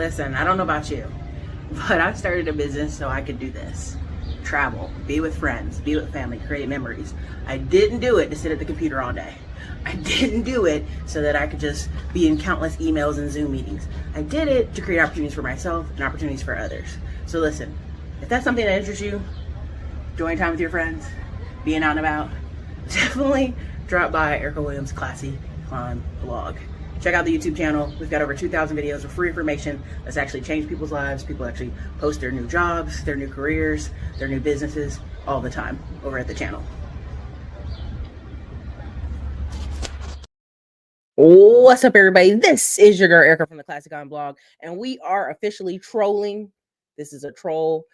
Listen, I don't know about you, but I started a business so I could do this. Travel, be with friends, be with family, create memories. I didn't do it to sit at the computer all day. I didn't do it so that I could just be in countless emails and Zoom meetings. I did it to create opportunities for myself and opportunities for others. So listen, if that's something that interests you, enjoying time with your friends, being out and about, definitely drop by Erica Williams' Classy Climb blog. Check out the YouTube channel. We've got over 2,000 videos of free information that's actually changed people's lives. People actually post their new jobs, their new careers, their new businesses all the time over at the channel. What's up, everybody? This is your girl Erica from the Classic On blog, and we are officially trolling. This is a troll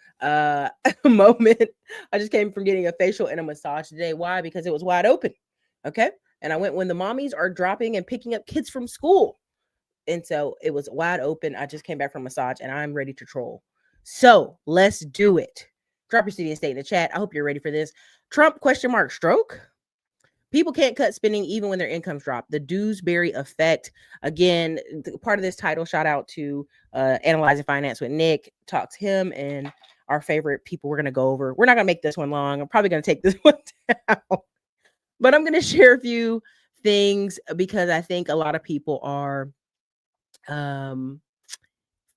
moment. I just came from getting a facial and a massage today. Why? Because it was wide open. Okay. And I went when the mommies are dropping and picking up kids from school. And so it was wide open. I just came back from massage and I'm ready to troll. So let's do it. Drop your city and state in the chat. I hope you're ready for this. Trump ? Stroke. People can't cut spending even when their incomes drop. The Duesenberry effect. Again, part of this title, shout out to Analyzing Finance with Nick. Talks him and our favorite people we're going to go over. We're not going to make this one long. I'm probably going to take this one down. But I'm going to share a few things because I think a lot of people are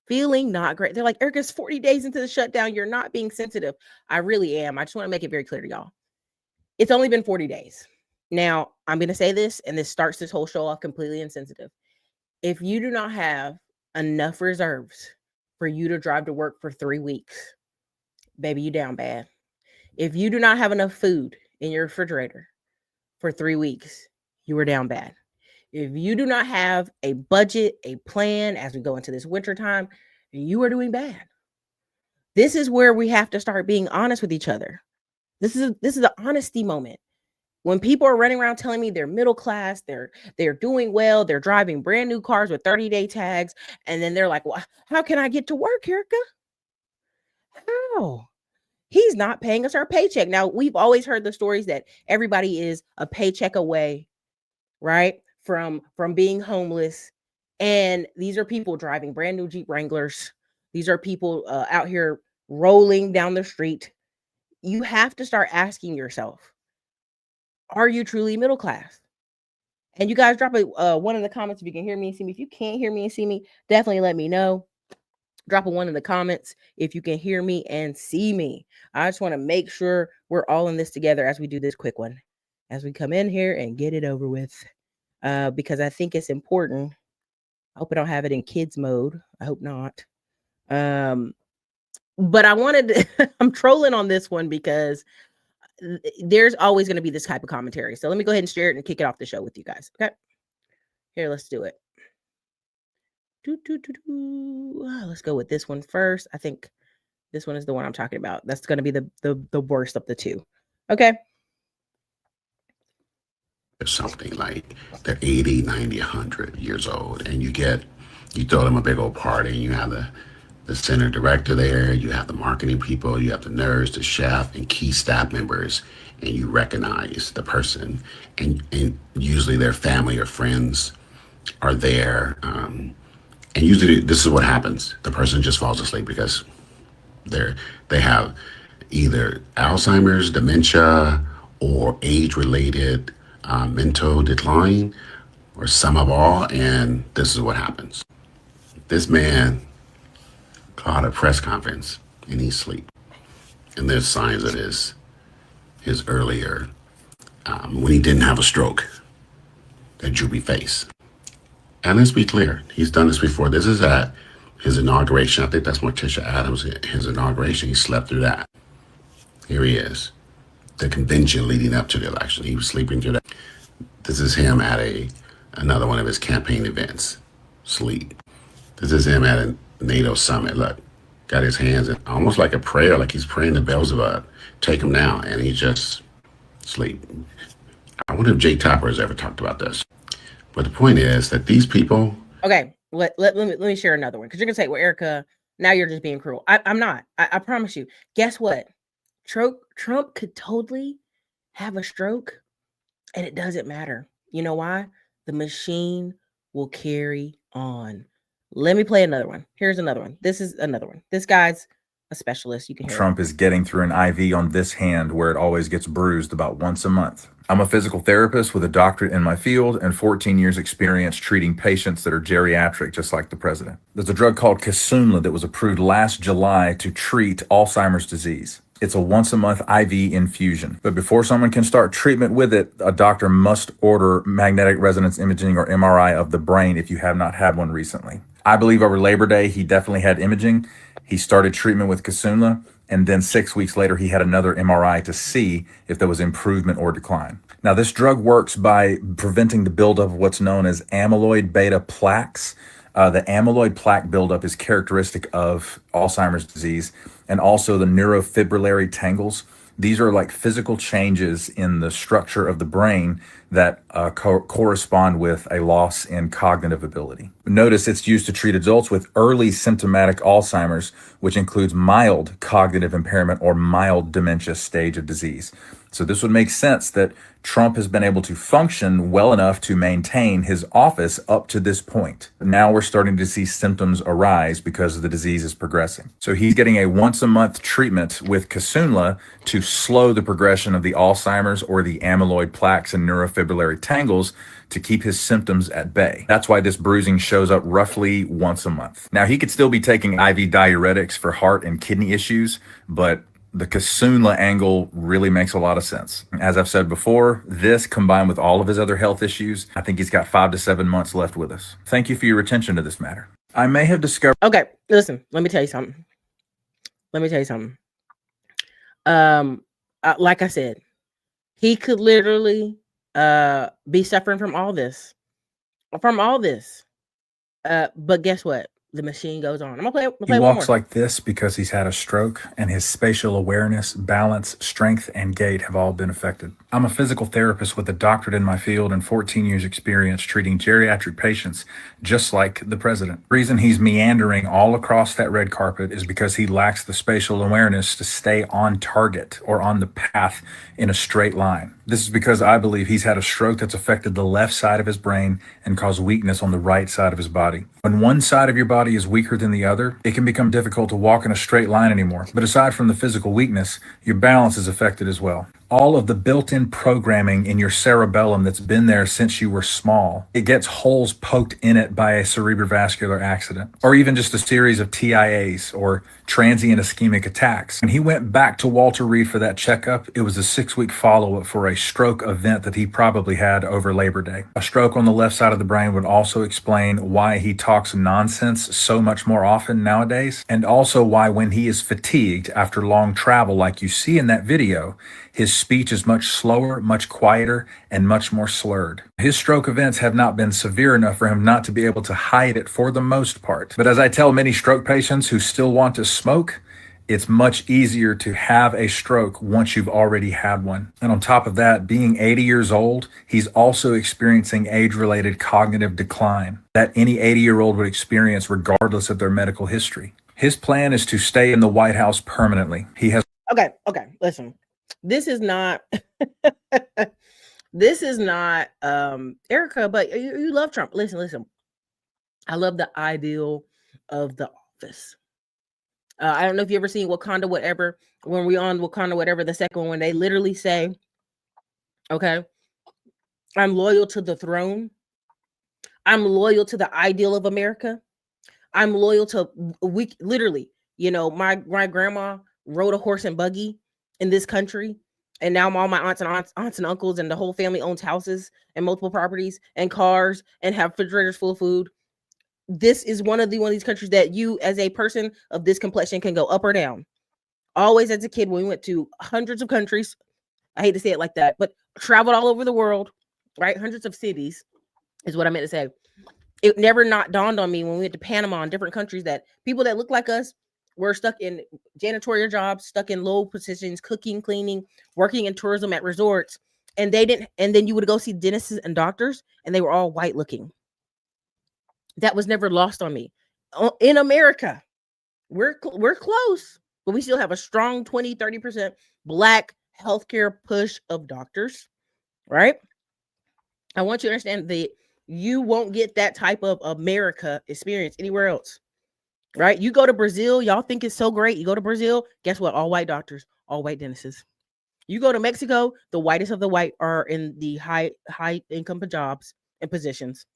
feeling not great. They're like, Erica's 40 days into the shutdown. You're not being sensitive. I really am. I just want to make it very clear to y'all. It's only been 40 days. Now, I'm going to say this, and this starts this whole show off completely insensitive. If you do not have enough reserves for you to drive to work for 3 weeks, baby, you down bad. If you do not have enough food in your refrigerator for 3 weeks, you are down bad. If you do not have a budget, a plan as we go into this winter time, you are doing bad. This is where we have to start being honest with each other. This is an honesty moment. When people are running around telling me they're middle class, they're doing well, they're driving brand new cars with 30-day tags, and then they're like, well, how can I get to work, Erica? How? He's not paying us our paycheck. Now, we've always heard the stories that everybody is a paycheck away, right? From being homeless. And these are people driving brand new Jeep Wranglers. These are people out here rolling down the street. You have to start asking yourself, are you truly middle class? And you guys drop one in the comments if you can hear me and see me. If you can't hear me and see me, definitely let me know. Drop a one in the comments if you can hear me and see me. I just want to make sure we're all in this together as we do this quick one, as we come in here and get it over with, because I think it's important. I hope I don't have it in kids mode. I hope not. But I wanted to, I'm trolling on this one because there's always going to be this type of commentary. So let me go ahead and share it and kick it off the show with you guys. Okay. Here, let's do it. Let's go with this one first. I think this one is the one I'm talking about. That's going to be the worst of the two. Okay. Something like they're 80, 90, 100 years old, and you throw them a big old party, and you have the center director there, you have the marketing people, you have the nurse, the chef, and key staff members, and you recognize the person, and usually their family or friends are there, and usually this is what happens. The person just falls asleep because they have either Alzheimer's, dementia, or age-related mental decline, or some of all, and this is what happens. This man called a press conference and he's asleep. And there's signs of his earlier, when he didn't have a stroke, that droopy face. And let's be clear, he's done this before. This is at his inauguration. I think that's Morticia Adams, his inauguration. He slept through that. Here he is. The convention leading up to the election. He was sleeping through that. This is him at another one of his campaign events. Sleep. This is him at a NATO summit. Look, got his hands in almost like a prayer, like he's praying to Beelzebub. Take him now, and he just sleep. I wonder if Jake Tapper has ever talked about this. But the point is that these people. Okay, let me share another one, because you're gonna say, well, Erica, now you're just being cruel. I'm not. I promise you. Guess what? Trump could totally have a stroke, and it doesn't matter. You know why? The machine will carry on. Let me play another one. Here's another one. This is another one. This guy's a specialist. You can hear Trump is getting through an IV on this hand where it always gets bruised about once a month. I'm a physical therapist with a doctorate in my field and 14 years experience treating patients that are geriatric, just like the president. There's a drug called Kisunla that was approved last July to treat Alzheimer's disease. It's a once a month IV infusion. But before someone can start treatment with it, a doctor must order magnetic resonance imaging or MRI of the brain if you have not had one recently. I believe over Labor Day, he definitely had imaging. He started treatment with Kisunla, and then 6 weeks later, he had another MRI to see if there was improvement or decline. Now, this drug works by preventing the buildup of what's known as amyloid beta plaques. The amyloid plaque buildup is characteristic of Alzheimer's disease and also the neurofibrillary tangles. These are like physical changes in the structure of the brain that correspond with a loss in cognitive ability. Notice it's used to treat adults with early symptomatic Alzheimer's, which includes mild cognitive impairment or mild dementia stage of disease. So this would make sense that Trump has been able to function well enough to maintain his office up to this point. Now we're starting to see symptoms arise because the disease is progressing. So he's getting a once a month treatment with Kisunla to slow the progression of the Alzheimer's or the amyloid plaques and neurofibrillary tangles to keep his symptoms at bay. That's why this bruising shows up roughly once a month. Now he could still be taking IV diuretics for heart and kidney issues, but the Kisunla angle really makes a lot of sense. As I've said before, this combined with all of his other health issues, I think he's got 5 to 7 months left with us. Thank you for your attention to this matter. I may have discovered. Okay, listen, let me tell you something. Like I said, he could literally be suffering from all this. But guess what? The machine goes on. I'm gonna play He one walks more. like this because he's had a stroke, and his spatial awareness, balance, strength, and gait have all been affected. I'm a physical therapist with a doctorate in my field and 14 years experience treating geriatric patients, just like the president. The reason he's meandering all across that red carpet is because he lacks the spatial awareness to stay on target or on the path in a straight line. This is because I believe he's had a stroke that's affected the left side of his brain and caused weakness on the right side of his body. When one side of your body is weaker than the other, it can become difficult to walk in a straight line anymore. But aside from the physical weakness, your balance is affected as well. All of the built-in programming in your cerebellum that's been there since you were small, it gets holes poked in it by a cerebrovascular accident, or even just a series of TIAs or transient ischemic attacks. When he went back to Walter Reed for that checkup, it was a 6-week follow-up for a stroke event that he probably had over Labor Day. A stroke on the left side of the brain would also explain why he talks nonsense so much more often nowadays, and also why when he is fatigued after long travel like you see in that video, his speech is much slower, much quieter, and much more slurred. His stroke events have not been severe enough for him not to be able to hide it for the most part. But as I tell many stroke patients who still want to smoke, it's much easier to have a stroke once you've already had one. And on top of that, being 80 years old, he's also experiencing age-related cognitive decline that any 80-year-old would experience regardless of their medical history. His plan is to stay in the White House permanently. He has... Okay, listen. This is not Erica, but you love Trump. Listen. I love the ideal of the office. I don't know if you ever seen Wakanda Whatever, when we on Wakanda Whatever, the second one, when they literally say, okay, I'm loyal to the throne. I'm loyal to the ideal of America. I'm loyal to literally, my grandma rode a horse and buggy in this country. And now all my aunts and uncles and the whole family owns houses and multiple properties and cars and have refrigerators full of food. This is one of these countries that you, as a person of this complexion, can go up or down. Always as a kid, when we went to hundreds of countries, I hate to say it like that, but traveled all over the world, right? Hundreds of cities is what I meant to say. It never not dawned on me when we went to Panama and different countries that people that look like us were stuck in janitorial jobs, stuck in low positions, cooking, cleaning, working in tourism at resorts. And they didn't, and then you would go see dentists and doctors and they were all white looking. That was never lost on me. In America, we're close, but we still have a strong 20-30% Black healthcare push of doctors, right? I want you to understand You won't get that type of America experience anywhere else, right? You go to Brazil, y'all think it's so great. You go to Brazil, guess what? All white doctors, all white dentists. You go to Mexico, the whitest of the white are in the high income jobs and positions.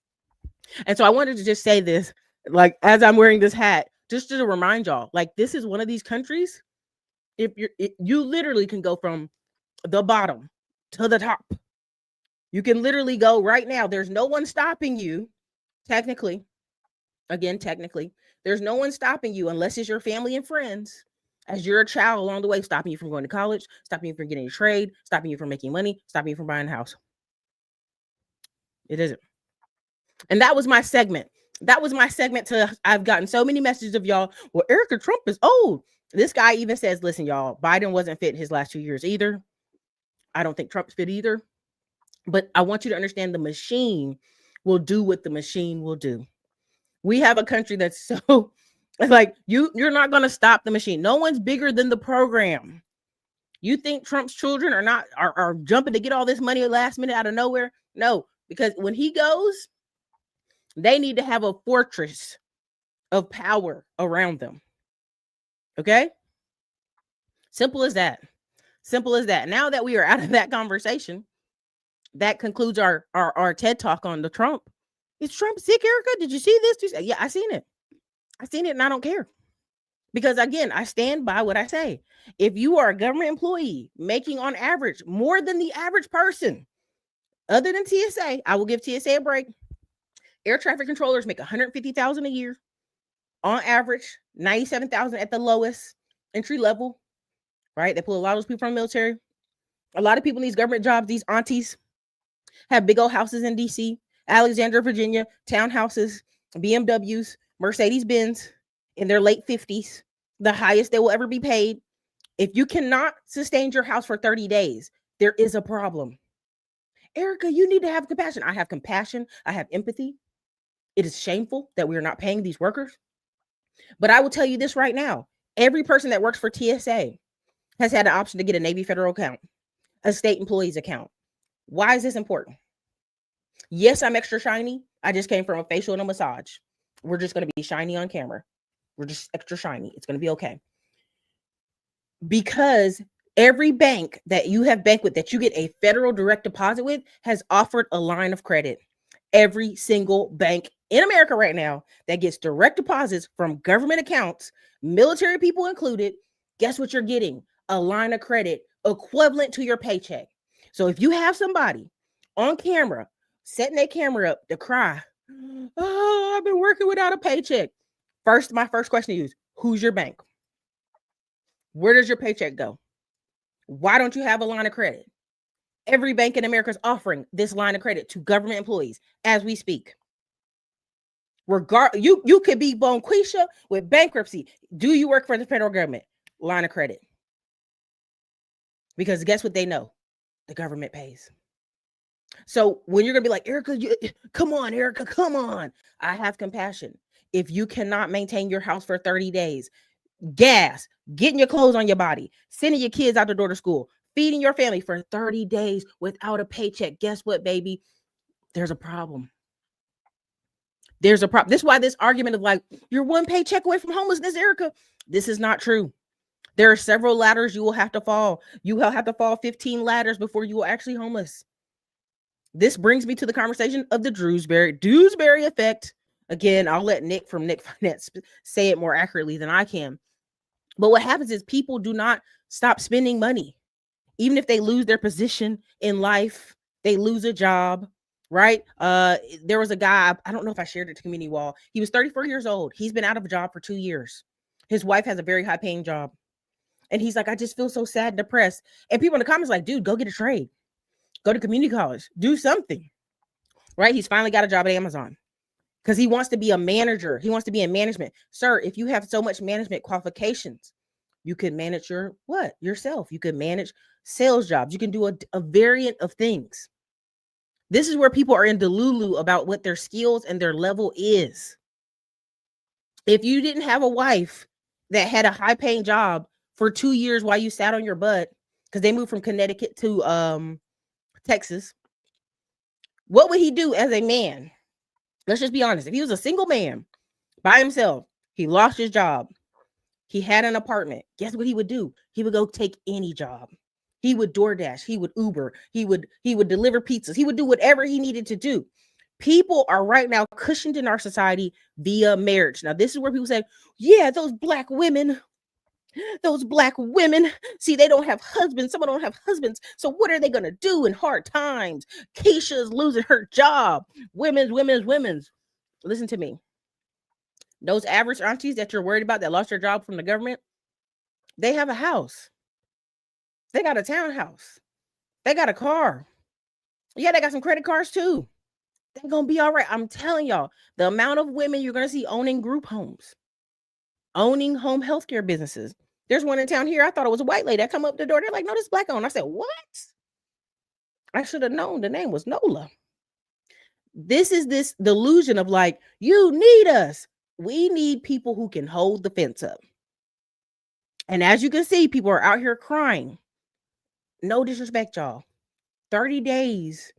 And so I wanted to just say this, like as I'm wearing this hat, just to remind y'all, like this is one of these countries. If you literally can go from the bottom to the top. You can literally go right now. There's no one stopping you. Technically, there's no one stopping you unless it's your family and friends. As you're a child along the way, stopping you from going to college, stopping you from getting a trade, stopping you from making money, stopping you from buying a house. It isn't. And that was my segment. I've gotten so many messages of y'all. Well, Erica Trump is old. This guy even says, listen, y'all, Biden wasn't fit his last 2 years either. I don't think Trump's fit either. But I want you to understand the machine will do what the machine will do. We have a country that's so like you're not going to stop the machine. No one's bigger than the program. You think Trump's children are jumping to get all this money last minute out of nowhere? No, because when he goes, they need to have a fortress of power around them. Okay? Simple as that. Now that we are out of that conversation, that concludes our TED Talk on the Trump. Is Trump sick, Erica? Did you see this? Yeah, I seen it. And I don't care. Because again, I stand by what I say. If you are a government employee making on average more than the average person, other than TSA, I will give TSA a break. Air traffic controllers make $150,000 a year on average, $97,000 at the lowest entry level, right? They pull a lot of those people from the military. A lot of people in these government jobs, these aunties, have big old houses in DC, Alexandria, Virginia, townhouses, BMWs, Mercedes-Benz in their late 50s, the highest they will ever be paid. If you cannot sustain your house for 30 days, there is a problem. Erica, you need to have compassion. I have compassion. I have empathy. It is shameful that we are not paying these workers. But I will tell you this right now. Every person that works for TSA has had an option to get a Navy federal account, a state employees account. Why is this important? Yes, I'm extra shiny. I just came from a facial and a massage. We're just going to be shiny on camera. We're just extra shiny. It's going to be okay. Because every bank that you have banked with, that you get a federal direct deposit with, has offered a line of credit. Every single bank in America right now that gets direct deposits from government accounts, military people included, guess what you're getting? A line of credit equivalent to your paycheck. So if you have somebody on camera, setting their camera up to cry, oh, I've been working without a paycheck. My first question to you is, who's your bank? Where does your paycheck go? Why don't you have a line of credit? Every bank in America is offering this line of credit to government employees as we speak. You could be Bonquisha with bankruptcy. Do you work for the federal government? Line of credit. Because guess what they know? The government pays. So when you're going to be like, Erica, come on, Erica, come on. I have compassion. If you cannot maintain your house for 30 days, gas, getting your clothes on your body, sending your kids out the door to school, feeding your family for 30 days without a paycheck, guess what, baby? There's a problem. This is why this argument of like, you're one paycheck away from homelessness, Erica, this is not true. There are several ladders you will have to fall. You will have to fall 15 ladders before you will actually homeless. This brings me to the conversation of the Duesenberry effect. Again, I'll let Nick from Nick Finance say it more accurately than I can. But what happens is people do not stop spending money. Even if they lose their position in life, they lose a job, right? There was a guy, I don't know if I shared it to Community Wall. He was 34 years old. He's been out of a job for 2 years. His wife has a very high paying job. And he's like, I just feel so sad and depressed. And people in the comments like, dude, go get a trade. Go to community college. Do something. Right? He's finally got a job at Amazon because he wants to be a manager. He wants to be in management. Sir, if you have so much management qualifications, you can manage yourself. You can manage sales jobs. You can do a variant of things. This is where people are in delulu about what their skills and their level is. If you didn't have a wife that had a high paying job for 2 years while you sat on your butt, because they moved from Connecticut to Texas, what would he do as a man? Let's just be honest. If he was a single man by himself, he lost his job, he had an apartment, guess what he would do? He would go take any job. He would DoorDash, he would Uber, he would deliver pizzas, he would do whatever he needed to do. People are right now cushioned in our society via marriage. Now, this is where people say, yeah, those black women, see, they don't have husbands. Some don't have husbands. So what are they going to do in hard times? Keisha's losing her job. Women's. Listen to me. Those average aunties that you're worried about that lost their job from the government, they have a house. They got a townhouse. They got a car. Yeah, they got some credit cards too. They're going to be all right. I'm telling y'all, the amount of women you're going to see owning group homes, owning home healthcare businesses. There's one in town here. I thought it was a white lady. I come up the door. They're like, no, this is black owned. I said, what? I should have known the name was Nola. This is this delusion of like, you need us. We need people who can hold the fence up. And as you can see, people are out here crying. No disrespect, y'all. 30 days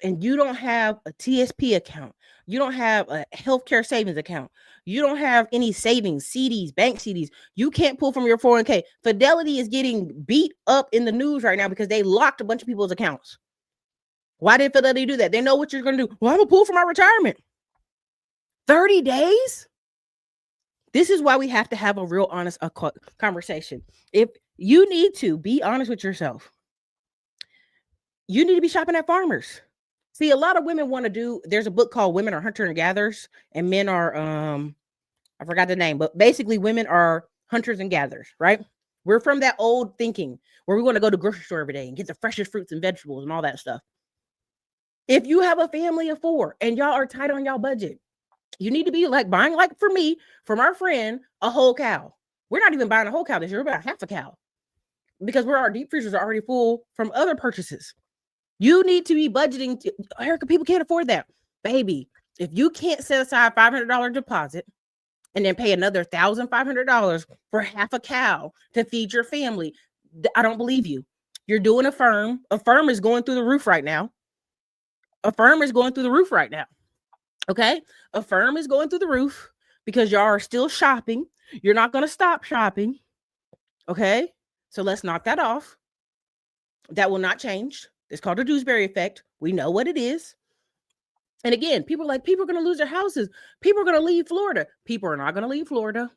and you don't have a TSP account. You don't have a healthcare savings account. You don't have any savings, CDs, bank CDs. You can't pull from your 401k. Fidelity is getting beat up in the news right now because they locked a bunch of people's accounts. Why did Fidelity do that? They know what you're going to do. Well, I'm going to pull from my retirement. 30 days? This is why we have to have a real honest conversation. If you need to be honest with yourself, you need to be shopping at farmers. See, a lot of women want to do, there's a book called Women Are Hunter and Gatherers, and men are, I forgot the name, but basically women are hunters and gatherers, right? We're from that old thinking where we want to go to the grocery store every day and get the freshest fruits and vegetables and all that stuff. If you have a family of 4 and y'all are tight on y'all budget, you need to be like buying, like for me, from our friend, a whole cow. We're not even buying a whole cow this year, we're about half a cow because our deep freezers are already full from other purchases. You need to be budgeting. Erica, people can't afford that. Baby, if you can't set aside $500 deposit and then pay another $1,500 for half a cow to feed your family, I don't believe you. You're doing a firm. A firm is going through the roof right now. Okay? A firm is going through the roof because y'all are still shopping. You're not going to stop shopping. Okay? So let's knock that off. That will not change. It's called the Duesenberry effect. We know what it is. And again, people are like, people are going to lose their houses. People are going to leave Florida. People are not going to leave Florida.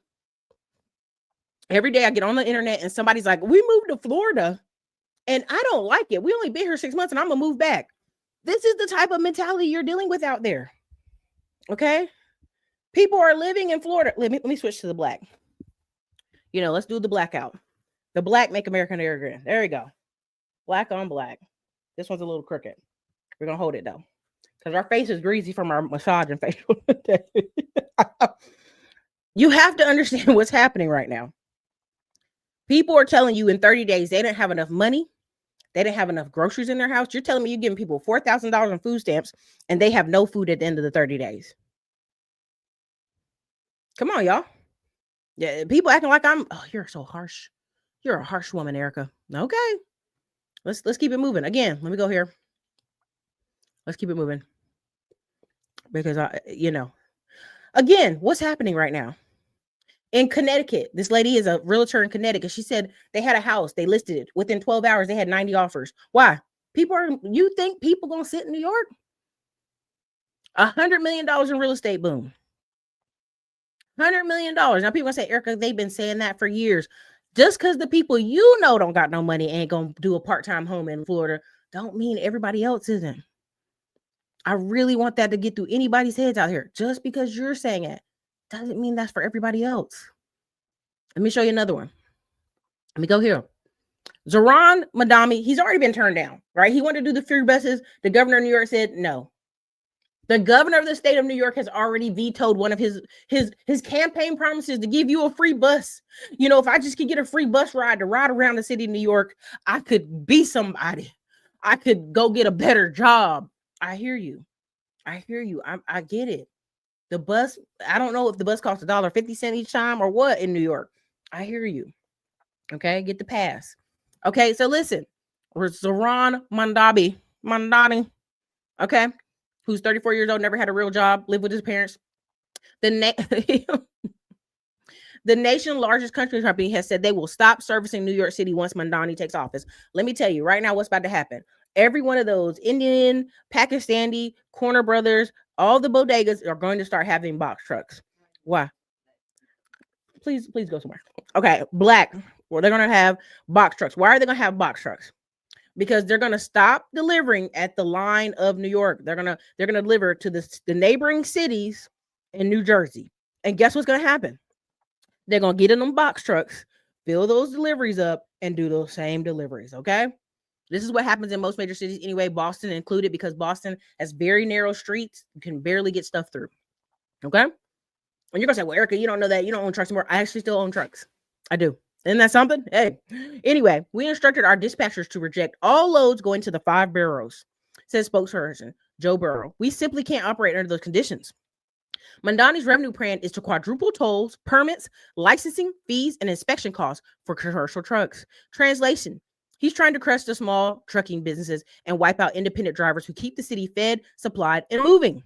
Every day I get on the internet and somebody's like, we moved to Florida and I don't like it. We only been here 6 months and I'm going to move back. This is the type of mentality you're dealing with out there. Okay? People are living in Florida. Let me switch to the black. Let's do the blackout. The black make America great again. There we go. Black on black. This one's a little crooked. We're going to hold it, though, because our face is greasy from our massage and facial. You have to understand what's happening right now. People are telling you in 30 days they didn't have enough money. They didn't have enough groceries in their house. You're telling me you're giving people $4,000 in food stamps, and they have no food at the end of the 30 days. Come on, y'all. Yeah, people acting like you're so harsh. You're a harsh woman, Erica. Okay. Let's keep it moving. Again, let me go here. Let's keep it moving. Because again, what's happening right now? In Connecticut, this lady is a realtor in Connecticut. She said they had a house. They listed it. Within 12 hours, they had 90 offers. Why? You think people going to sit in New York? $100 million in real estate boom. $100 million. Now people say, Erica, they've been saying that for years. Just because the people don't got no money ain't going to do a part-time home in Florida, don't mean everybody else isn't. I really want that to get through anybody's heads out here. Just because you're saying it doesn't mean that's for everybody else. Let me show you another one. Let me go here. Zohran Mamdani, he's already been turned down, right? He wanted to do the free buses. The governor of New York said no. The governor of the state of New York has already vetoed one of his campaign promises to give you a free bus. If I just could get a free bus ride to ride around the city of New York, I could be somebody. I could go get a better job. I hear you. I get it. The bus, I don't know if the bus costs $1.50 each time or what in New York. I hear you. Okay, get the pass. Okay, so listen. Zohran Mamdani. Okay. who's 34 years old, never had a real job, lived with his parents. The nation's largest country company has said they will stop servicing New York City once Mandani takes office. Let me tell you right now what's about to happen. Every one of those Indian, Pakistani, Corner Brothers, all the bodegas are going to start having box trucks. Why? Please go somewhere. Okay, black. Well, they're going to have box trucks. Why are they going to have box trucks? Because they're going to stop delivering at the line of New York. They're going to deliver to the neighboring cities in New Jersey. And guess what's going to happen? They're going to get in them box trucks, fill those deliveries up, and do those same deliveries, okay? This is what happens in most major cities anyway, Boston included, because Boston has very narrow streets. You can barely get stuff through, okay? And you're going to say, well, Erica, you don't know that. You don't own trucks anymore. I actually still own trucks. I do. Isn't that something? Hey. Anyway, we instructed our dispatchers to reject all loads going to the 5 boroughs, says spokesperson Joe Burrow. We simply can't operate under those conditions. Mandani's revenue plan is to quadruple tolls, permits, licensing, fees, and inspection costs for commercial trucks. Translation: he's trying to crush the small trucking businesses and wipe out independent drivers who keep the city fed, supplied, and moving.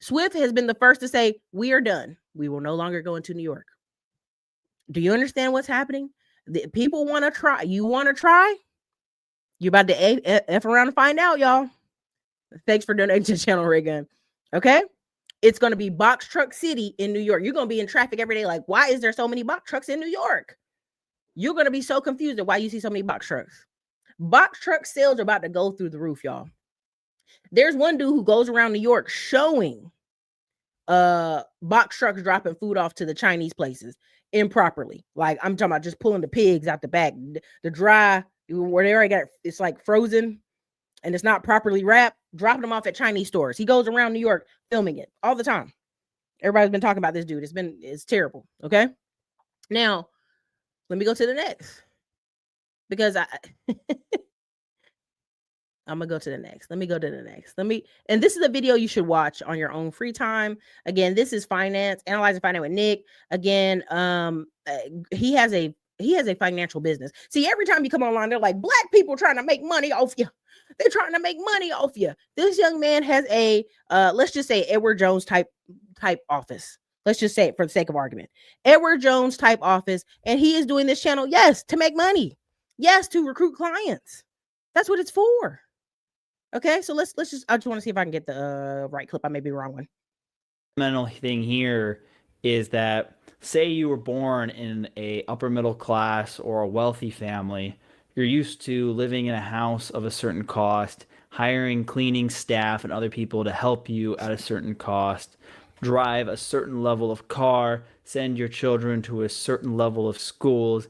Swift has been the first to say, we are done. We will no longer go into New York. Do you understand what's happening? The people want to try. You want to try? You're about to F around and find out, y'all. Thanks for donating to the channel, Ray Gun. Okay? It's going to be box truck city in New York. You're going to be in traffic every day. Like, why is there so many box trucks in New York? You're going to be so confused at why you see so many box trucks. Box truck sales are about to go through the roof, y'all. There's one dude who goes around New York showing box trucks dropping food off to the Chinese places improperly. Like, I'm talking about just pulling the pigs out the back, the dry, where they already got it's like frozen and it's not properly wrapped, dropping them off at Chinese stores. He goes around New York filming it all the time. Everybody's been talking about this dude. It's terrible. Okay. Now, let me go to the next, because I'm gonna go to the next. Let me go to the next. And this is a video you should watch on your own free time. Again, this is analyzing finance with Nick. Again, he has a financial business. See, every time you come online, they're like, black people trying to make money off you. They're trying to make money off you. This young man has a let's just say Edward Jones type office. Let's just say it for the sake of argument. Edward Jones type office, and he is doing this channel, yes, to make money. Yes, to recruit clients. That's what it's for. Okay, so let's just, I just want to see if I can get the right clip. I may be the wrong one. Fundamental thing here is that, say you were born in a upper middle class or a wealthy family, you're used to living in a house of a certain cost, hiring cleaning staff and other people to help you at a certain cost, drive a certain level of car, send your children to a certain level of schools,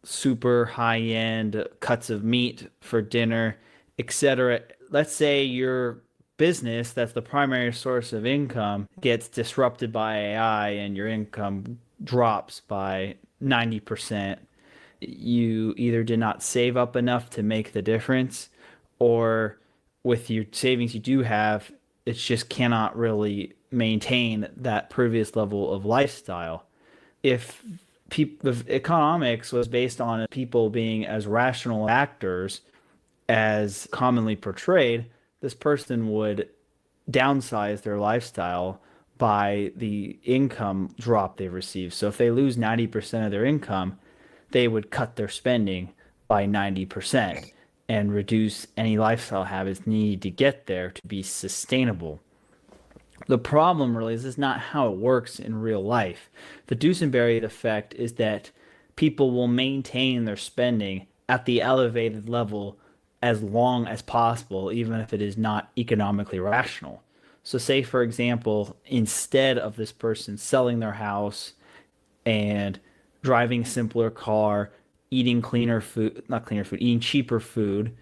super high-end cuts of meat for dinner, etc. Let's say your business, that's the primary source of income, gets disrupted by AI and your income drops by 90%. You either did not save up enough to make the difference, or with your savings you do have, it just cannot really maintain that previous level of lifestyle. If the economics was based on people being as rational actors as commonly portrayed, this person would downsize their lifestyle by the income drop they receive. So if they lose 90% of their income, they would cut their spending by 90% and reduce any lifestyle habits needed to get there to be sustainable. The problem really is this is not how it works in real life. The Duesenberry effect is that people will maintain their spending at the elevated level as long as possible, even if it is not economically rational. So say, for example, instead of this person selling their house and driving a simpler car, eating eating cheaper food,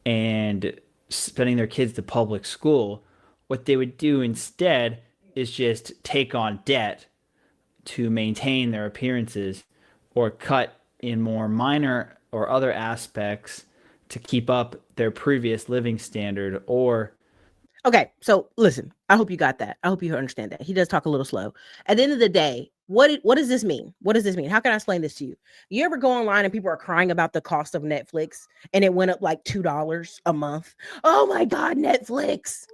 and sending their kids to public school, what they would do instead is just take on debt to maintain their appearances, or cut in more minor or other aspects to keep up their previous living standard. Or okay, so listen, I hope you got that. I hope you understand that. He does talk a little slow. At the end of the day, What does this mean? What does this mean? How can I explain this to you? You ever go online and people are crying about the cost of Netflix and it went up like $2 a month? Oh my God, Netflix.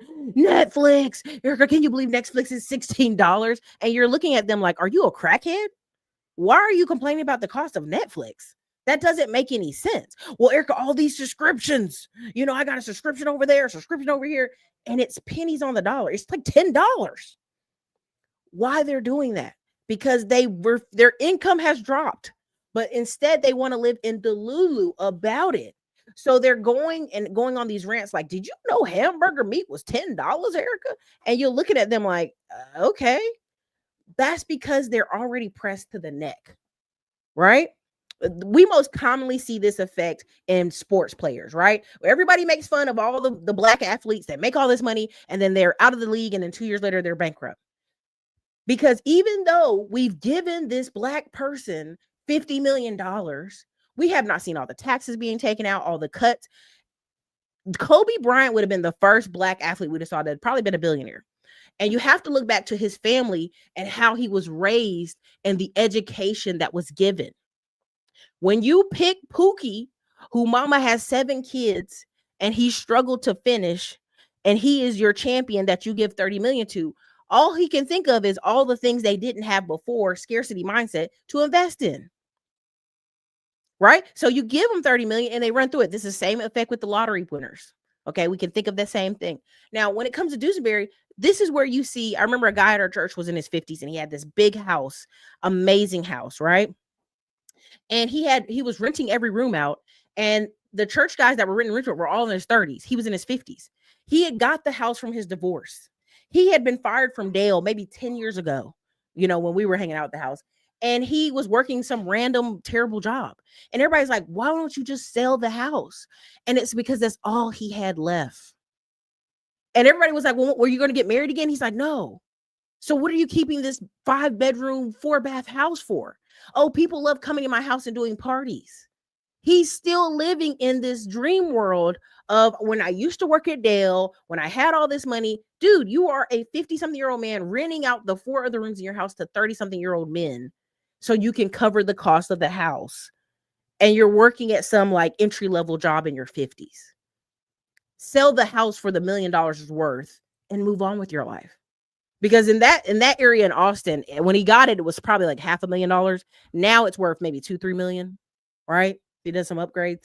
Erica, can you believe Netflix is $16? And you're looking at them like, are you a crackhead? Why are you complaining about the cost of Netflix? That doesn't make any sense. Well, Erica, all these subscriptions, I got a subscription over there, a subscription over here, and it's pennies on the dollar. It's like $10. Why they're doing that? Because their income has dropped, but instead they want to live in Delulu about it. So they're going on these rants like, did you know hamburger meat was $10, Erica? And you're looking at them like, okay. That's because they're already pressed to the neck, right? We most commonly see this effect in sports players, right? Where everybody makes fun of all the black athletes that make all this money and then they're out of the league and then 2 years later they're bankrupt. Because even though we've given this black person $50 million, we have not seen all the taxes being taken out, all the cuts. Kobe Bryant would have been the first black athlete we'd have saw that had probably been a billionaire. And you have to look back to his family and how he was raised and the education that was given. When you pick Pookie, who mama has 7 kids and he struggled to finish, and he is your champion that you give 30 million to, all he can think of is all the things they didn't have before, scarcity mindset, to invest in. Right? So you give them 30 million and they run through it. This is the same effect with the lottery winners. Okay, we can think of the same thing. Now, when it comes to Duesenberry, this is where you see, I remember a guy at our church was in his 50s and he had this big house, amazing house, right? And he was renting every room out, and the church guys that were renting were all in his 30s. He was in his 50s. He had got the house from his divorce. He had been fired from Dale maybe 10 years ago, when we were hanging out at the house. And he was working some random terrible job. And everybody's like, why don't you just sell the house? And it's because that's all he had left. And everybody was like, well, were you going to get married again? He's like, no. So what are you keeping this 5-bedroom, 4-bath house for? Oh, people love coming to my house and doing parties. He's still living in this dream world of when I used to work at Dale, when I had all this money. Dude, you are a 50-something-year-old man renting out the 4 other rooms in your house to 30-something-year-old men so you can cover the cost of the house. And you're working at some like entry-level job in your 50s. Sell the house for the $1 million is worth and move on with your life. Because in that area in Austin, when he got it, it was probably like $500,000. Now it's worth maybe $2-3 million, right? He did some upgrades.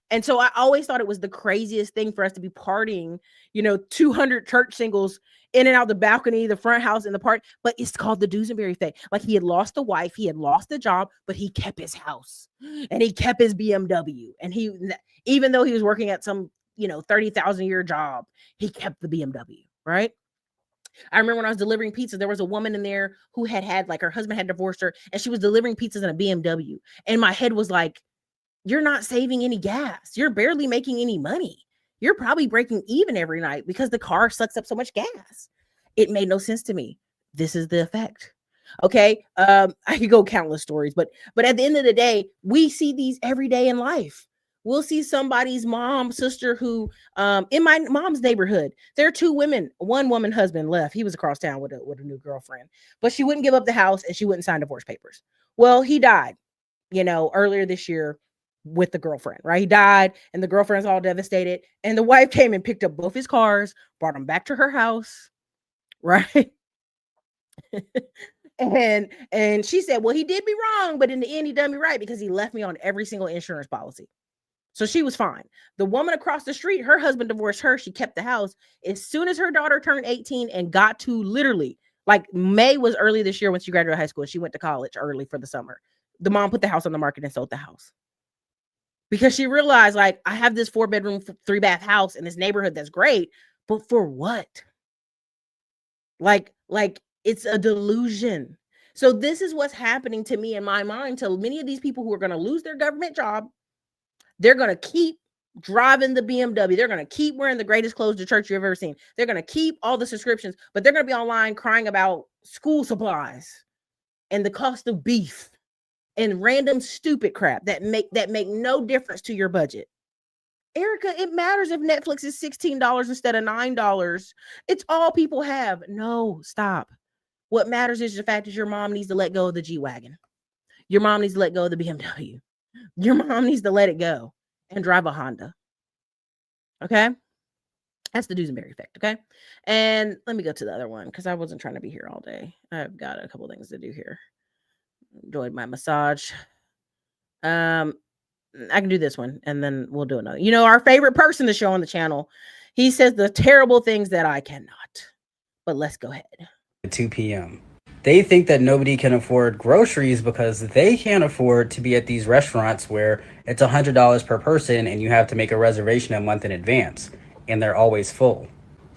And so I always thought it was the craziest thing for us to be partying, 200 church singles in and out the balcony, the front house, and the park. But it's called the Duesenberry thing. Like he had lost a wife, he had lost the job, but he kept his house and he kept his BMW. And even though he was working at some, 30,000-a-year job, he kept the BMW, right? I remember when I was delivering pizzas, there was a woman in there who had like her husband had divorced her and she was delivering pizzas in a BMW. And my head was like, you're not saving any gas. You're barely making any money. You're probably breaking even every night because the car sucks up so much gas. It made no sense to me. This is the effect. Okay. I could go countless stories, but at the end of the day, we see these every day in life. We'll see somebody's mom, sister who, in my mom's neighborhood, there are 2 women, one woman husband left. He was across town with a new girlfriend, but she wouldn't give up the house and she wouldn't sign divorce papers. Well, he died, earlier this year with the girlfriend, right? He died and the girlfriend's all devastated. And the wife came and picked up both his cars, brought him back to her house, right? And she said, well, he did me wrong, but in the end, he done me right because he left me on every single insurance policy. So she was fine. The woman across the street, her husband divorced her. She kept the house. As soon as her daughter turned 18 and got to literally, like May was early this year when she graduated high school. She went to college early for the summer. The mom put the house on the market and sold the house. Because she realized, like, I have this 4-bedroom, 3-bath house in this neighborhood that's great, but for what? Like it's a delusion. So this is what's happening to me in my mind to many of these people who are going to lose their government job. They're going to keep driving the BMW. They're going to keep wearing the greatest clothes to church you've ever seen. They're going to keep all the subscriptions, but they're going to be online crying about school supplies and the cost of beef and random stupid crap that make no difference to your budget. Erica, it matters if Netflix is $16 instead of $9. It's all people have. No, stop. What matters is the fact that your mom needs to let go of the G-Wagon. Your mom needs to let go of the BMW. Your mom needs to let it go and drive a Honda. Okay? That's the Duesenberry effect, okay? And let me go to the other one because I wasn't trying to be here all day. I've got a couple things to do here. Enjoyed my massage. I can do this one and then we'll do another. You know, our favorite person to show on the channel, he says the terrible things that I cannot. But let's go ahead. 2 p.m. They think that nobody can afford groceries because they can't afford to be at these restaurants where it's $100 per person and you have to make a reservation a month in advance and they're always full.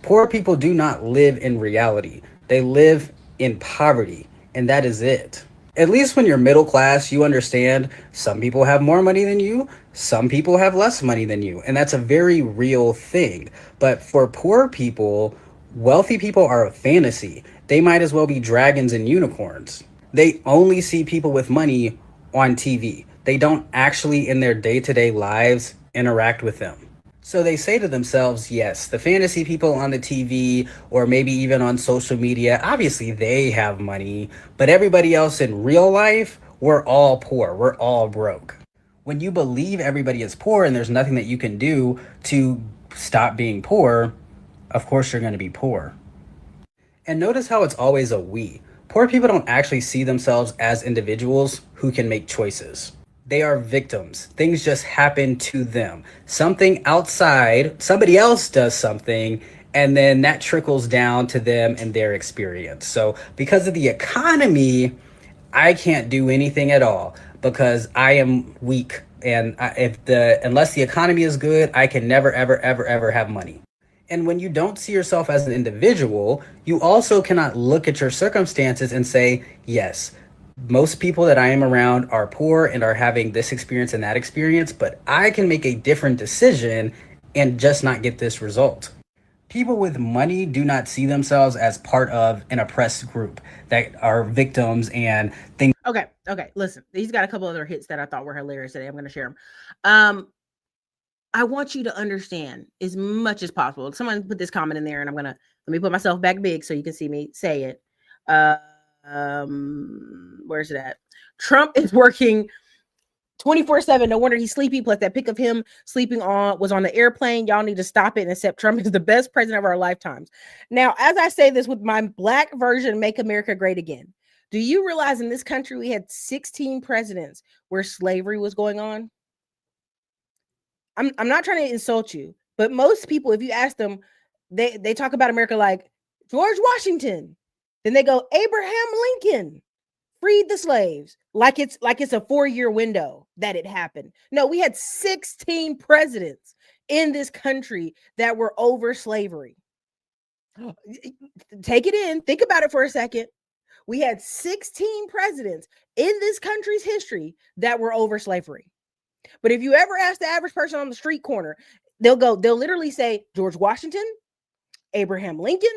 Poor people do not live in reality. They live in poverty, and that is it. At least when you're middle class, you understand some people have more money than you, some people have less money than you, and that's a very real thing. But for poor people, wealthy people are a fantasy. They might as well be dragons and unicorns. They only see people with money on TV. They don't actually, in their day-to-day lives, interact with them. So they say to themselves, yes, the fantasy people on the TV or maybe even on social media, obviously they have money, but everybody else in real life, we're all poor. We're all broke. When you believe everybody is poor and there's nothing that you can do to stop being poor, of course you're going to be poor. And notice how it's always a we. Poor people don't actually see themselves as individuals who can make choices. They are victims. Things just happen to them. Something outside, somebody else does something, and then that trickles down to them and their experience. So because of the economy, I can't do anything at all because I am weak. And unless the economy is good, I can never, ever, ever, ever have money. And when you don't see yourself as an individual, you also cannot look at your circumstances and say, yes, most people that I am around are poor and are having this experience and that experience, but I can make a different decision and just not get this result. People with money do not see themselves as part of an oppressed group that are victims and things. Okay. Listen, he's got a couple other hits that I thought were hilarious today. I'm going to share them. I want you to understand as much as possible. Someone put this comment in there, and let me put myself back big so you can see me say it. Where's it at? Trump is working 24/7. No wonder he's sleepy. Plus that pic of him sleeping was on the airplane. Y'all need to stop it and accept Trump is the best president of our lifetimes. Now, as I say this with my black version, Make America Great Again. Do you realize in this country we had 16 presidents where slavery was going on? I'm not trying to insult you, but most people, if you ask them, they talk about America like George Washington. Then they go, Abraham Lincoln freed the slaves, like it's a 4-year window that it happened. No, we had 16 presidents in this country that were over slavery. Take it in. Think about it for a second. We had 16 presidents in this country's history that were over slavery. But if you ever ask the average person on the street corner, they'll literally say George Washington, Abraham Lincoln,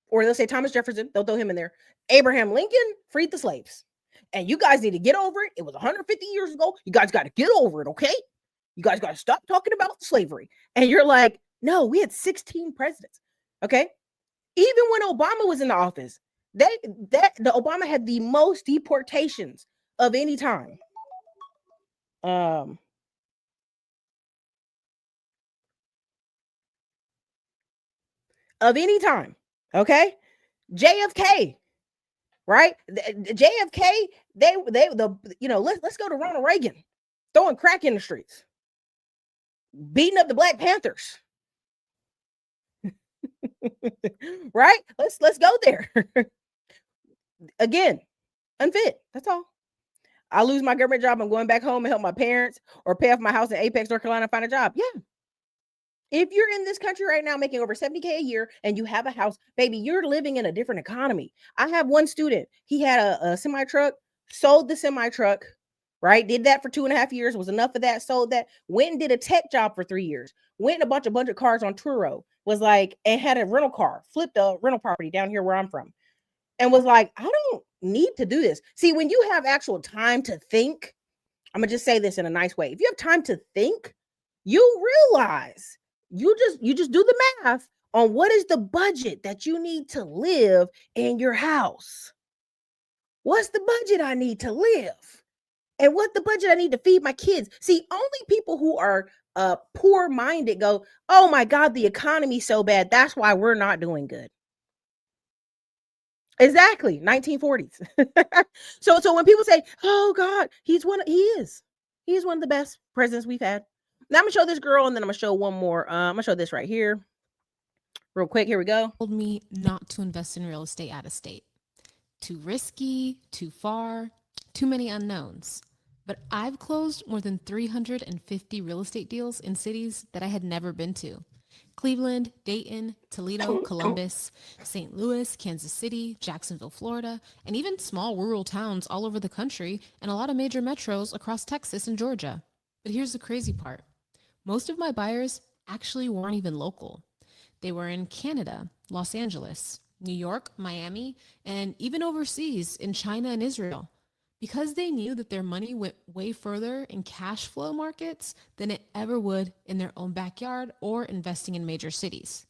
or they'll say Thomas Jefferson. They'll throw him in there. Abraham Lincoln freed the slaves. And you guys need to get over it. It was 150 years ago. You guys got to get over it, okay? You guys got to stop talking about slavery. And you're like, no, we had 16 presidents, okay? Even when Obama was in the office, the Obama had the most deportations of any time. Of any time, okay? JFK, right? JFK, let's go to Ronald Reagan, throwing crack in the streets, beating up the Black Panthers, right? Let's go there. Again, unfit. That's all. I lose my government job. I'm going back home and help my parents or pay off my house in Apex, North Carolina, and find a job. Yeah. If you're in this country right now making over $70K a year and you have a house, baby, you're living in a different economy. I have one student. He had a semi truck, sold the semi truck, right? Did that for 2.5 years, was enough of that, sold that, went and did a tech job for 3 years, went in a bunch of cars on Turo, and had a rental car, flipped a rental property down here where I'm from, and was like, I don't need to do this. See, when you have actual time to think, I'm gonna just say this in a nice way. If you have time to think, you realize you just do the math on what is the budget that you need to live in your house. What's the budget I need to live? And what the budget I need to feed my kids. See, only people who are poor minded go, oh my God, the economy's so bad. That's why we're not doing good. Exactly, 1940s. So when people say, oh God, he is one of the best presidents we've had. Now I'm gonna show this girl, and then I'm gonna show one more. I'm gonna show this right here real quick. Here we go. Told me not to invest in real estate out of state. Too risky, too far, too many unknowns. But I've closed more than 350 real estate deals in cities that I had never been to. Cleveland, Dayton, Toledo, Columbus, St. Louis, Kansas City, Jacksonville, Florida, and even small rural towns all over the country and a lot of major metros across Texas and Georgia. But here's the crazy part. Most of my buyers actually weren't even local. They were in Canada, Los Angeles, New York, Miami, and even overseas in China and Israel. Because they knew that their money went way further in cash flow markets than it ever would in their own backyard or investing in major cities.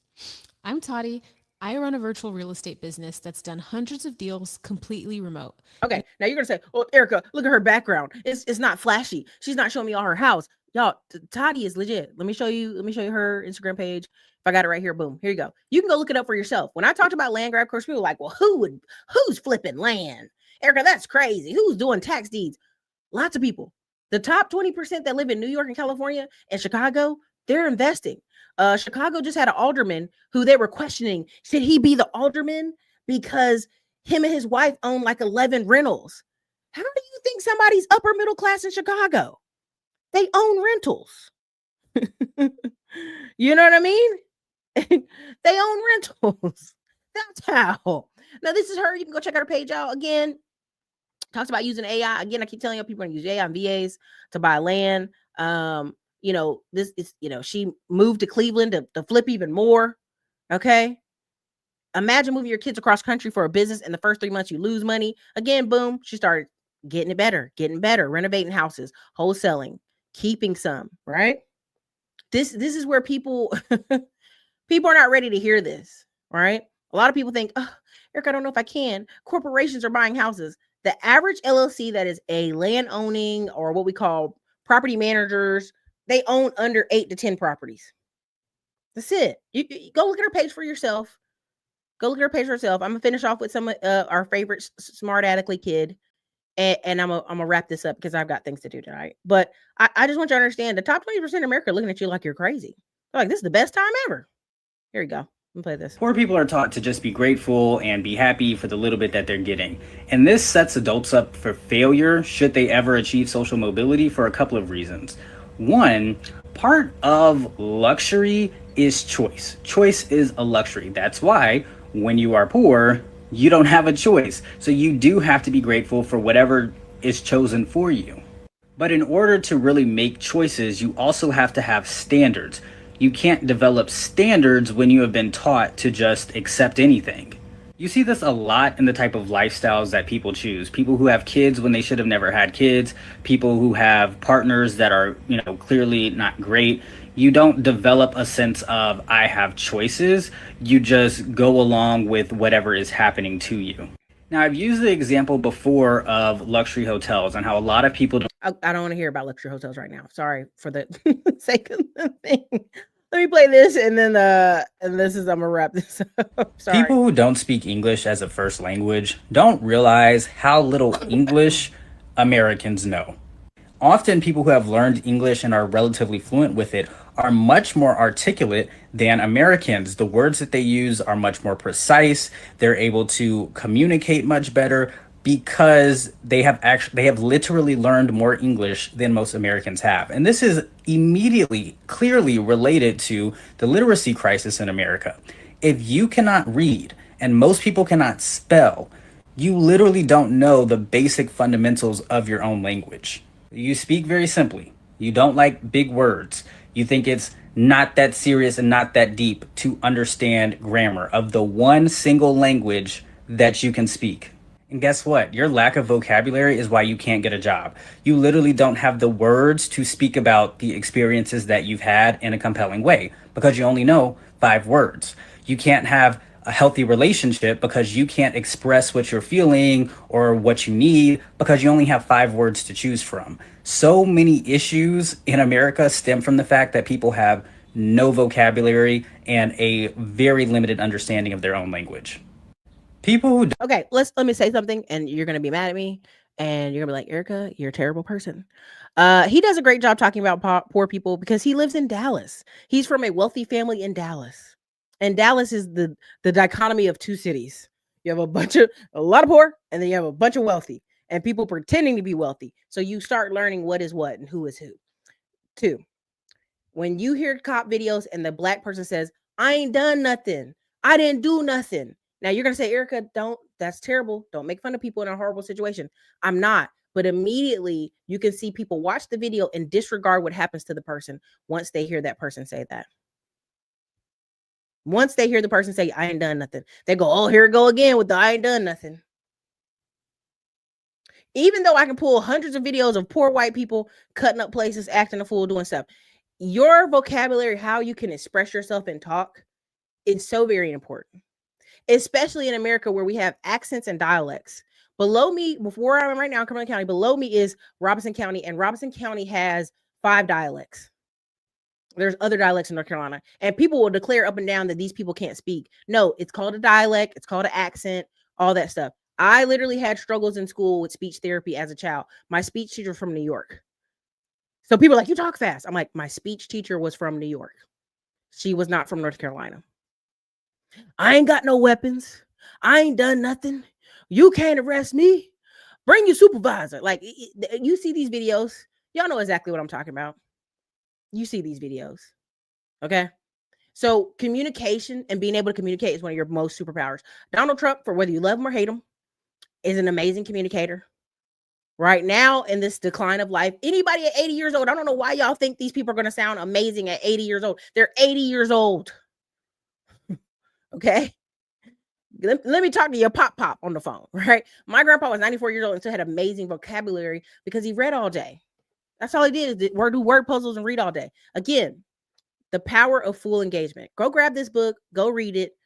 I'm Toddy. I run a virtual real estate business that's done hundreds of deals completely remote. Okay, now you're gonna say, "Well, Erica, look at her background. It's not flashy. She's not showing me all her house." Y'all, Toddy is legit. Let me show you her Instagram page. If I got it right here, boom. Here you go. You can go look it up for yourself. When I talked about land grab, of course, people were like, "Well, who's flipping land? Erica, that's crazy. Who's doing tax deeds?" Lots of people. The top 20% that live in New York and California and Chicago, they're investing. Chicago just had an alderman who they were questioning. Should he be the alderman? Because him and his wife own like 11 rentals. How do you think somebody's upper middle class in Chicago? They own rentals. You know what I mean? They own rentals. That's how. Now, this is her. You can go check out her page out. Again, talks about using AI. Again, I keep telling you, people are going to use AI and VAs to buy land. This is, she moved to Cleveland to flip even more. Okay. Imagine moving your kids across country for a business. In the first 3 months, you lose money. Again, boom, she started getting better, renovating houses, wholesaling, keeping some, right? This is where people are not ready to hear this, right? A lot of people think, oh, Eric, I don't know if I can. Corporations are buying houses. The average LLC that is a land owning, or what we call property managers, they own under 8 to 10 properties. That's it. You go look at her page for yourself. I'm gonna finish off with some of our favorite smart Adequately kid, and I'm gonna wrap this up because I've got things to do tonight. But I just want you to understand, the top 20% of America are looking at you like you're crazy. They're like, this is the best time ever. Here you go. Let me play this. Poor people are taught to just be grateful and be happy for the little bit that they're getting. And this sets adults up for failure should they ever achieve social mobility for a couple of reasons. One, part of luxury is choice. Choice is a luxury. That's why when you are poor, you don't have a choice. So you do have to be grateful for whatever is chosen for you. But in order to really make choices, you also have to have standards. You can't develop standards when you have been taught to just accept anything. You see this a lot in the type of lifestyles that people choose. People who have kids when they should have never had kids. People who have partners that are, clearly not great. You don't develop a sense of, I have choices. You just go along with whatever is happening to you. Now, I've used the example before of luxury hotels and how a lot of people don't. I don't want to hear about luxury hotels right now. Sorry for the sake of the thing. Let me play this, and then I'm gonna wrap this up. Sorry. People who don't speak English as a first language don't realize how little English Americans know. Often people who have learned English and are relatively fluent with it are much more articulate than Americans. The words that they use are much more precise. They're able to communicate much better because they have literally learned more English than most Americans have. And this is clearly related to the literacy crisis in America. If you cannot read and most people cannot spell, you literally don't know the basic fundamentals of your own language. You speak very simply. You don't like big words. You think it's not that serious and not that deep to understand grammar of the one single language that you can speak. And guess what? Your lack of vocabulary is why you can't get a job. You literally don't have the words to speak about the experiences that you've had in a compelling way because you only know 5 words. You can't have a healthy relationship because you can't express what you're feeling or what you need because you only have 5 words to choose from. So many issues in America stem from the fact that people have no vocabulary and a very limited understanding of their own language. People who Okay, let me say something, and you're gonna be mad at me, and you're gonna be like, Erica, you're a terrible person. He does a great job talking about poor people because he lives in Dallas. He's from a wealthy family in Dallas, and Dallas is the dichotomy of two cities. You have a lot of poor, and then you have a bunch of wealthy, and people pretending to be wealthy. So you start learning what is what and who is who. Two, when you hear cop videos and the black person says, I ain't done nothing, I didn't do nothing. Now you're gonna say, Erica, don't, that's terrible. Don't make fun of people in a horrible situation. I'm not. But immediately you can see people watch the video and disregard what happens to the person once they hear that person say that. Once they hear the person say, I ain't done nothing, they go, oh, here we go again with the I ain't done nothing. Even though I can pull hundreds of videos of poor white people cutting up places, acting a fool, doing stuff, your vocabulary, how you can express yourself and talk, is so very important, especially in America where we have accents and dialects. Below me, before I'm right now in Cumberland County, below me is Robinson County, and Robinson County has 5 dialects. There's other dialects in North Carolina, and people will declare up and down that these people can't speak. No, it's called a dialect, it's called an accent, all that stuff. I literally had struggles in school with speech therapy as a child. My speech teacher was from New York. So people are like, you talk fast. I'm like, my speech teacher was from New York. She was not from North Carolina. I ain't got no weapons. I ain't done nothing. You can't arrest me. Bring your supervisor. Like, you see these videos. Y'all know exactly what I'm talking about. You see these videos. Okay. So communication and being able to communicate is one of your most superpowers. Donald Trump, for whether you love him or hate him, is an amazing communicator. Right now, in this decline of life, anybody at 80 years old, I don't know why y'all think these people are going to sound amazing at 80 years old. They're 80 years old. Okay. Let me talk to your pop on the phone, right? My grandpa was 94 years old and still had amazing vocabulary because he read all day. That's all he did, is do word puzzles and read all day. Again, the power of full engagement. Go grab this book, go read it.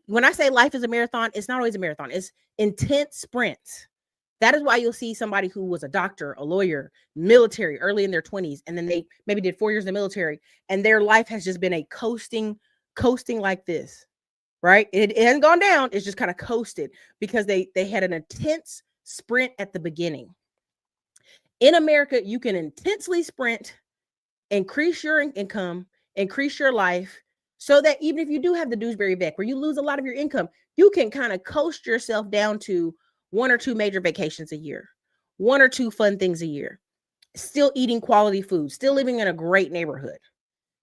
When I say life is a marathon, it's not always a marathon. It's intense sprints. That is why you'll see somebody who was a doctor, a lawyer, military early in their 20s, and then they maybe did 4 years in the military, and their life has just been a coasting like this, right? It hasn't gone down. It's just kind of coasted because they had an intense sprint at the beginning. In America, you can intensely sprint, increase your income, increase your life, so that even if you do have the Duesenberry Beck, where you lose a lot of your income, you can kind of coast yourself down to 1 or 2 major vacations a year, 1 or 2 fun things a year, still eating quality food, still living in a great neighborhood.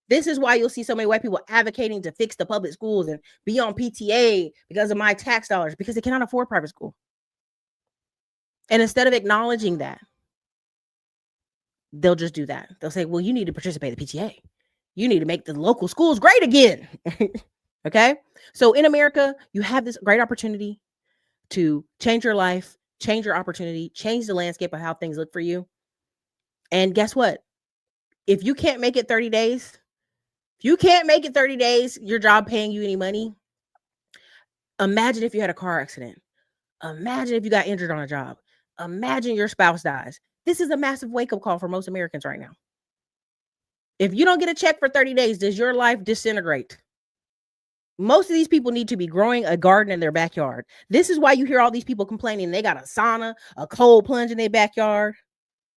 This is why you'll see so many white people advocating to fix the public schools and be on PTA because of my tax dollars, because they cannot afford private school. And instead of acknowledging that, they'll just do that. They'll say, well, you need to participate in the PTA. You need to make the local schools great again. Okay. So in America, you have this great opportunity to change your life, change your opportunity, change the landscape of how things look for you. And guess what? If you can't make it 30 days, your job paying you any money, imagine if you had a car accident. Imagine if you got injured on a job. Imagine your spouse dies. This is a massive wake-up call for most Americans right now. If you don't get a check for 30 days, does your life disintegrate? Most of these people need to be growing a garden in their backyard. This is why you hear all these people complaining they got a sauna, a cold plunge in their backyard.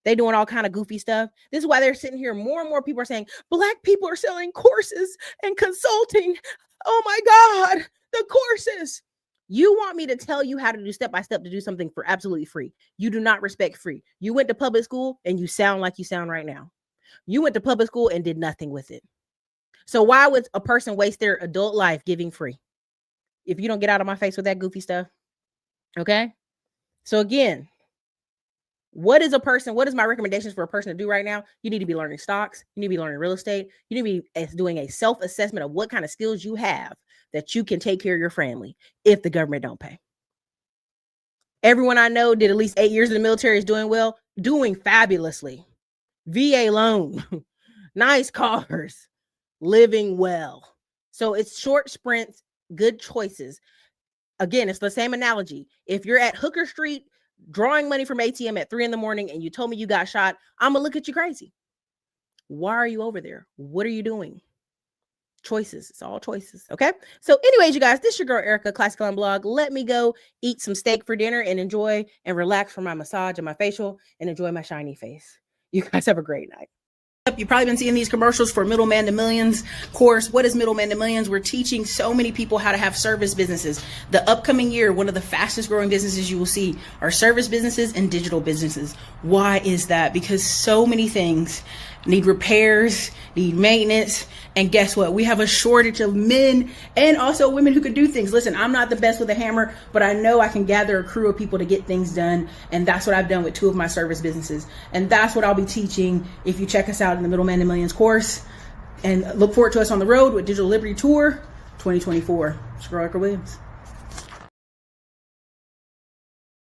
They doing all kind of goofy stuff. This is why they're sitting here. More and more people are saying, Black people are selling courses and consulting. Oh my God, the courses. You want me to tell you how to do step-by-step to do something for absolutely free. You do not respect free. You went to public school and you sound like you sound right now. You went to public school and did nothing with it. So why would a person waste their adult life giving free? If you don't get out of my face with that goofy stuff. Okay. So again, what is my recommendations for a person to do right now? You need to be learning stocks. You need to be learning real estate. You need to be doing a self-assessment of what kind of skills you have that you can take care of your family if the government don't pay. Everyone I know did at least 8 years in the military is doing well, doing fabulously. VA loan, nice cars, living well. So it's short sprints, good choices. Again, it's the same analogy. If you're at Hooker Street drawing money from ATM at 3 a.m. and you told me you got shot, I'm gonna look at you crazy. Why are you over there? What are you doing? Choices. It's all choices. Okay. So, anyways, you guys, this is your girl Erica, Classical Unblog. Let me go eat some steak for dinner and enjoy and relax from my massage and my facial and enjoy my shiny face. You guys have a great night. You've probably been seeing these commercials for Middleman to Millions course. What is Middleman to Millions? We're teaching so many people how to have service businesses. The upcoming year, one of the fastest growing businesses you will see are service businesses and digital businesses. Why is that? Because so many things need repairs, need maintenance. And guess what? We have a shortage of men and also women who can do things. Listen, I'm not the best with a hammer, but I know I can gather a crew of people to get things done. And that's what I've done with 2 of my service businesses. And that's what I'll be teaching if you check us out in the Middleman to Millions course. And look forward to us on the road with Digital Liberty Tour 2024. It's Erica Williams.